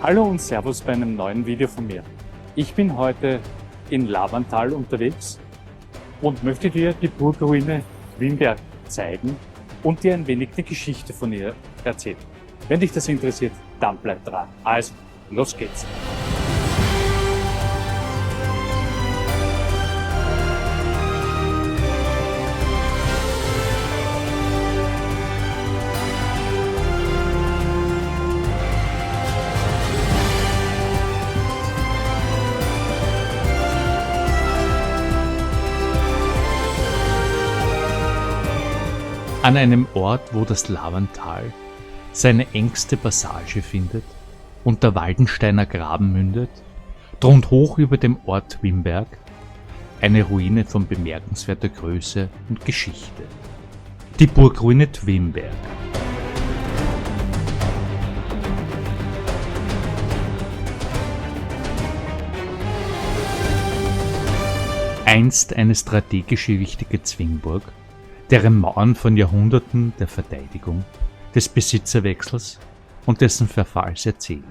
Hallo und Servus bei einem neuen Video von mir. Ich bin heute in Lavantal unterwegs und möchte dir die Burgruine Wimberg zeigen und dir ein wenig die Geschichte von ihr erzählen. Wenn dich das interessiert, dann bleib dran. Also, los geht's! An einem Ort, wo das Lavantal seine engste Passage findet und der Waldensteiner Graben mündet, thront hoch über dem Ort Wimberg eine Ruine von bemerkenswerter Größe und Geschichte. Die Burgruine Wimberg. Einst eine strategisch wichtige Zwingburg, deren Mauern von Jahrhunderten der Verteidigung, des Besitzerwechsels und dessen Verfalls erzählen.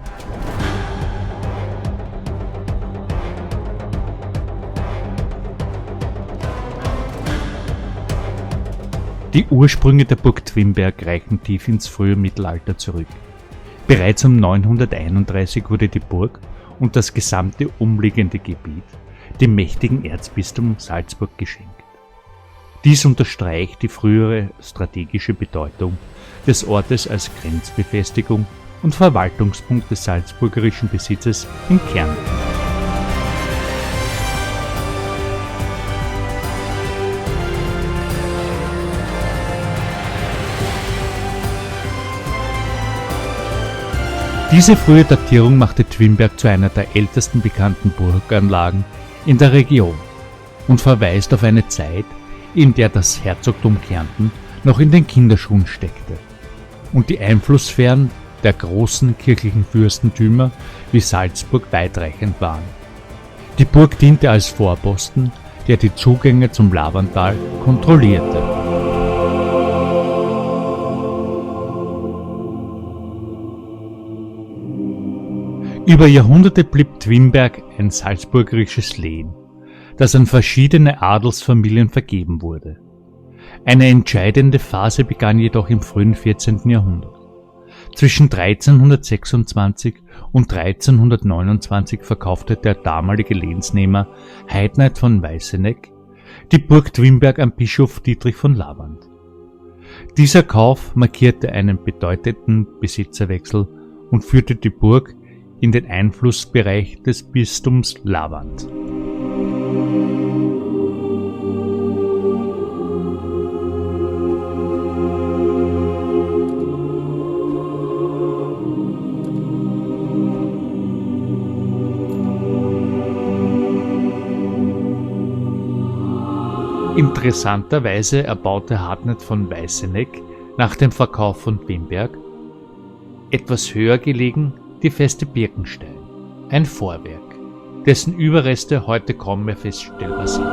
Die Ursprünge der Burg Wimberg reichen tief ins frühe Mittelalter zurück. Bereits um 931 wurde die Burg und das gesamte umliegende Gebiet dem mächtigen Erzbistum Salzburg geschenkt. Dies unterstreicht die frühere strategische Bedeutung des Ortes als Grenzbefestigung und Verwaltungspunkt des salzburgerischen Besitzes in Kärnten. Diese frühe Datierung machte Wimberg zu einer der ältesten bekannten Burganlagen in der Region und verweist auf eine Zeit, in der das Herzogtum Kärnten noch in den Kinderschuhen steckte und die Einflusssphären der großen kirchlichen Fürstentümer wie Salzburg weitreichend waren. Die Burg diente als Vorposten, der die Zugänge zum Lavantal kontrollierte. Über Jahrhunderte blieb Wimberg ein salzburgerisches Lehen, das an verschiedene Adelsfamilien vergeben wurde. Eine entscheidende Phase begann jedoch im frühen 14. Jahrhundert. Zwischen 1326 und 1329 verkaufte der damalige Lehensnehmer Heidneit von Weißeneck die Burg Wimberg an Bischof Dietrich von Lavand. Dieser Kauf markierte einen bedeutenden Besitzerwechsel und führte die Burg in den Einflussbereich des Bistums Lavand. Interessanterweise erbaute Hartnett von Weißeneck nach dem Verkauf von Wimberg, etwas höher gelegen, die Feste Birkenstein, ein Vorwerk, dessen Überreste heute kaum mehr feststellbar sind.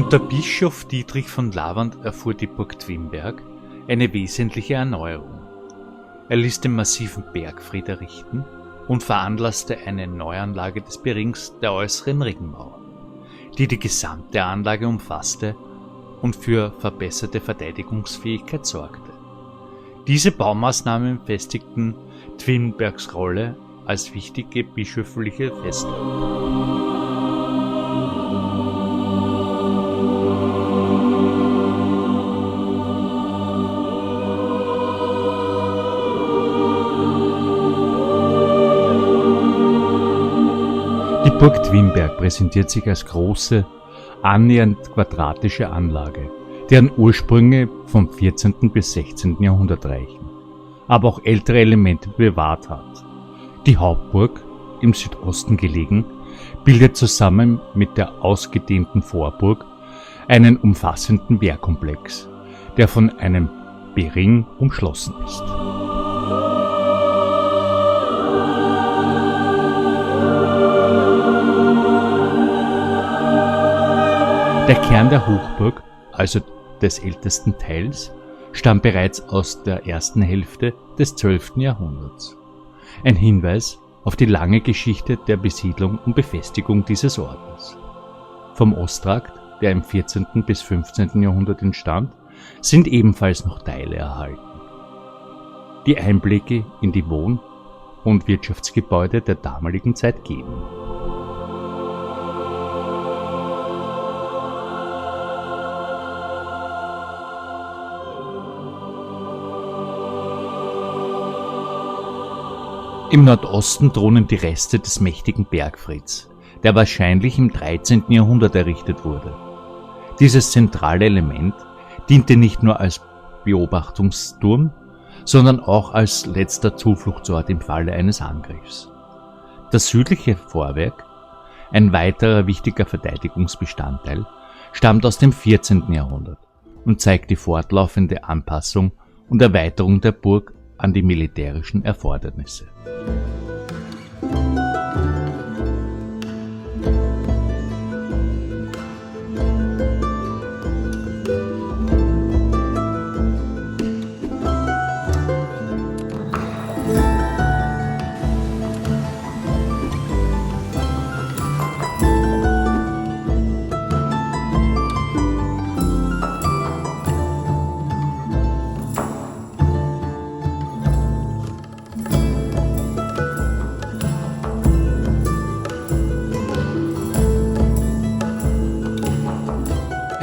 Unter Bischof Dietrich von Lavand erfuhr die Burg Wimberg eine wesentliche Erneuerung. Er ließ den massiven Bergfried errichten und veranlasste eine Neuanlage des Berings der äußeren Ringmauer, die die gesamte Anlage umfasste und für verbesserte Verteidigungsfähigkeit sorgte. Diese Baumaßnahmen festigten Wimbergs Rolle als wichtige bischöfliche Festung. Die Burg Wimberg präsentiert sich als große, annähernd quadratische Anlage, deren Ursprünge vom 14. bis 16. Jahrhundert reichen, aber auch ältere Elemente bewahrt hat. Die Hauptburg, im Südosten gelegen, bildet zusammen mit der ausgedehnten Vorburg einen umfassenden Wehrkomplex, der von einem Bering umschlossen ist. Der Kern der Hochburg, also des ältesten Teils, stammt bereits aus der ersten Hälfte des 12. Jahrhunderts. Ein Hinweis auf die lange Geschichte der Besiedlung und Befestigung dieses Ortes. Vom Osttrakt, der im 14. bis 15. Jahrhundert entstand, sind ebenfalls noch Teile erhalten. Die Einblicke in die Wohn- und Wirtschaftsgebäude der damaligen Zeit geben. Im Nordosten thronen die Reste des mächtigen Bergfrieds, der wahrscheinlich im 13. Jahrhundert errichtet wurde. Dieses zentrale Element diente nicht nur als Beobachtungsturm, sondern auch als letzter Zufluchtsort im Falle eines Angriffs. Das südliche Vorwerk, ein weiterer wichtiger Verteidigungsbestandteil, stammt aus dem 14. Jahrhundert und zeigt die fortlaufende Anpassung und Erweiterung der Burg an die militärischen Erfordernisse.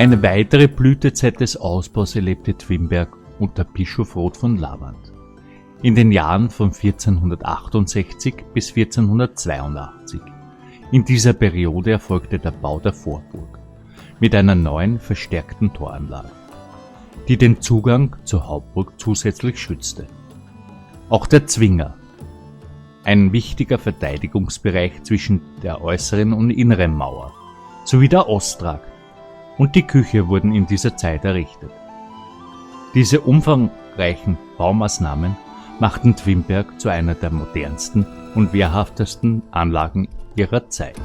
Eine weitere Blütezeit des Ausbaus erlebte Twimberg unter Bischof Roth von Lavant. In den Jahren von 1468 bis 1482. In dieser Periode erfolgte der Bau der Vorburg mit einer neuen, verstärkten Toranlage, die den Zugang zur Hauptburg zusätzlich schützte. Auch der Zwinger, ein wichtiger Verteidigungsbereich zwischen der äußeren und inneren Mauer, sowie der Osttrakt und die Küche wurden in dieser Zeit errichtet. Diese umfangreichen Baumaßnahmen machten Twimberg zu einer der modernsten und wehrhaftesten Anlagen ihrer Zeit.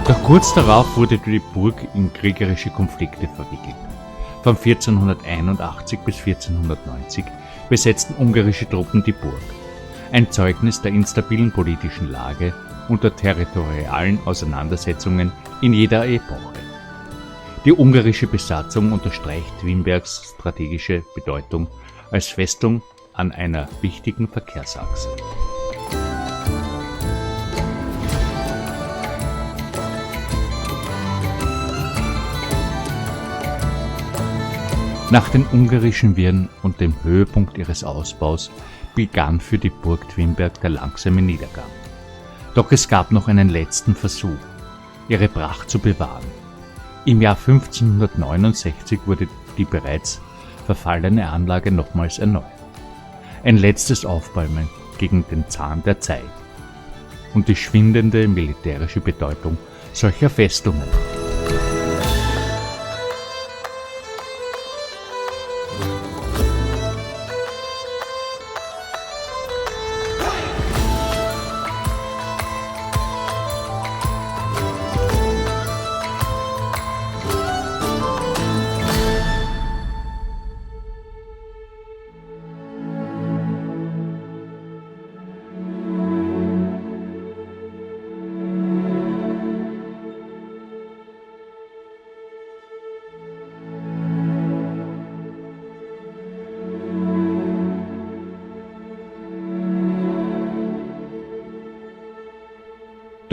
Doch kurz darauf wurde die Burg in kriegerische Konflikte verwickelt. Von 1481 bis 1490 besetzten ungarische Truppen die Burg. Ein Zeugnis der instabilen politischen Lage und der territorialen Auseinandersetzungen in jeder Epoche. Die ungarische Besatzung unterstreicht Twimbergs strategische Bedeutung als Festung an einer wichtigen Verkehrsachse. Nach den ungarischen Wirren und dem Höhepunkt ihres Ausbaus begann für die Burg Twimberg der langsame Niedergang. Doch es gab noch einen letzten Versuch, ihre Pracht zu bewahren. Im Jahr 1569 wurde die bereits verfallene Anlage nochmals erneuert. Ein letztes Aufbäumen gegen den Zahn der Zeit und die schwindende militärische Bedeutung solcher Festungen.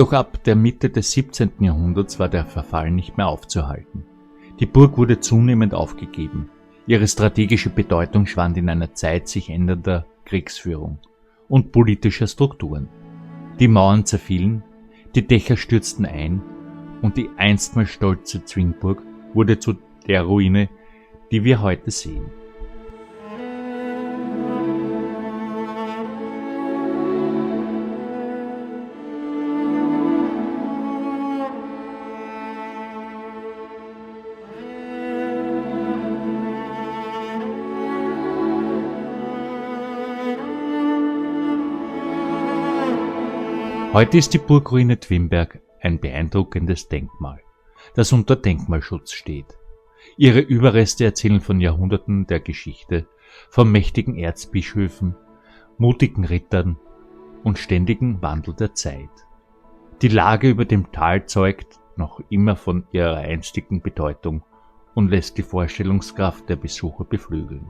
Doch ab der Mitte des 17. Jahrhunderts war der Verfall nicht mehr aufzuhalten. Die Burg wurde zunehmend aufgegeben. Ihre strategische Bedeutung schwand in einer Zeit sich ändernder Kriegsführung und politischer Strukturen. Die Mauern zerfielen, die Dächer stürzten ein und die einstmals stolze Zwingburg wurde zu der Ruine, die wir heute sehen. Heute ist die Burgruine Twinberg ein beeindruckendes Denkmal, das unter Denkmalschutz steht. Ihre Überreste erzählen von Jahrhunderten der Geschichte, von mächtigen Erzbischöfen, mutigen Rittern und ständigem Wandel der Zeit. Die Lage über dem Tal zeugt noch immer von ihrer einstigen Bedeutung und lässt die Vorstellungskraft der Besucher beflügeln.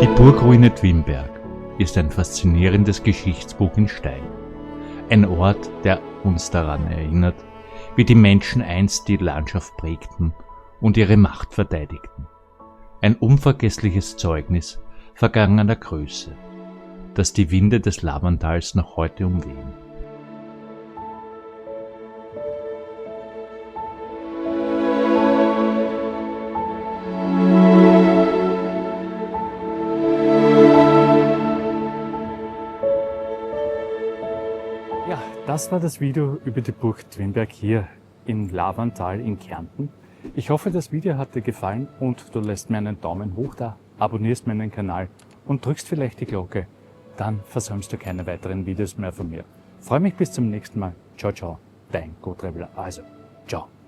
Die Burgruine Twinberg ist ein faszinierendes Geschichtsbuch in Stein. Ein Ort, der uns daran erinnert, wie die Menschen einst die Landschaft prägten und ihre Macht verteidigten. Ein unvergessliches Zeugnis vergangener Größe, das die Winde des Lavantals noch heute umwehen. Ja, das war das Video über die Burg Twinberg hier in Lavantal in Kärnten. Ich hoffe, das Video hat dir gefallen und du lässt mir einen Daumen hoch da, abonnierst meinen Kanal und drückst vielleicht die Glocke. Dann versäumst du keine weiteren Videos mehr von mir. Freue mich bis zum nächsten Mal. Ciao, ciao, dein GoTraveler. Also, ciao.